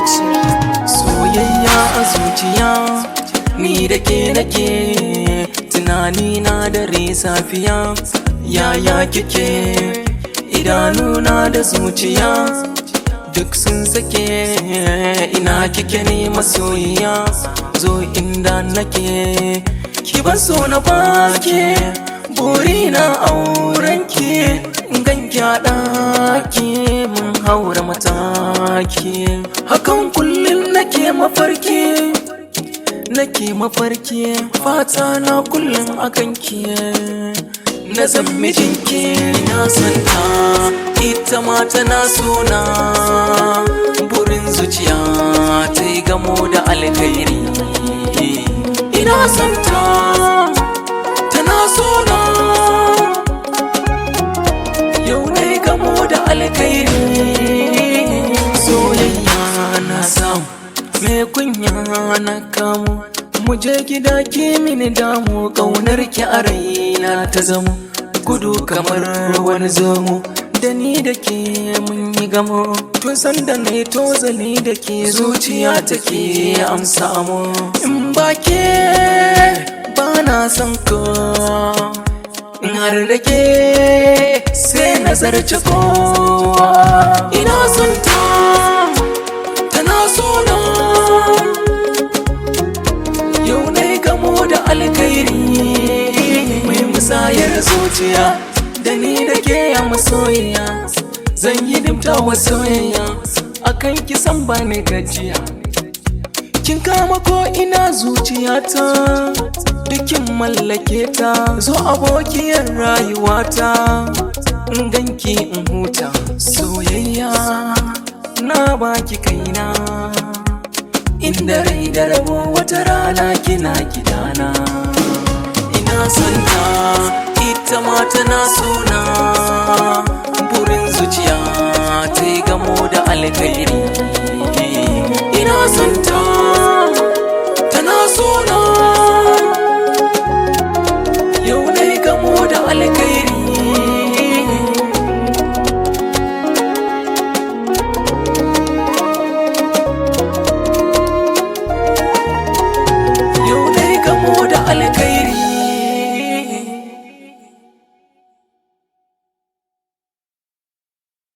Soyayya a zuciya, ni da ke nake, tunani na dare safiya. Yaya kike, idanuna da zuciya duk sun sake. Ina kike ne masoyiya, zo inda nake, ki ban so na baki. Burina aurenki, ganki a ɗaki, mun haura mataki. Hakan kullum nake mafarki, fata na kullum akan ki. Na san mijinki na santa, ita ma tana sona. Burin zuciya ta yi gamo da alkhairi. Ina santa, tana sona. Yau na yi gamo da alkhairi. Soyayya na samu, me kunya na kamo. Muje gida ki mini damu, ƙaunar ki a raina ta zamo. Gudu kamar wani zomo, da ni da ke mun yi gamo. Tun sanda na yi tozali da ke, zuciya take amsa mu. In ba ke ba na son ko, in har da ke sai na zarce ko. Ina son ta, tana so na. Yau na yi gamo da alkhairi, mai musayar zuciya. Da ni da ke ya masoyiya, zan yi dimta wa soyayya. Akan ki san ba ni gajiya, kin kama ko ina zuciyata. Dukin mallake ta, zo abokiyar rayuwata. In ganki in huta, soyayya na baki kaina. Inda rai da rabo wata rana kina gidana. Ina santa, ita ma tana sona. Burin zuciya ta yi gamo da alkhairi.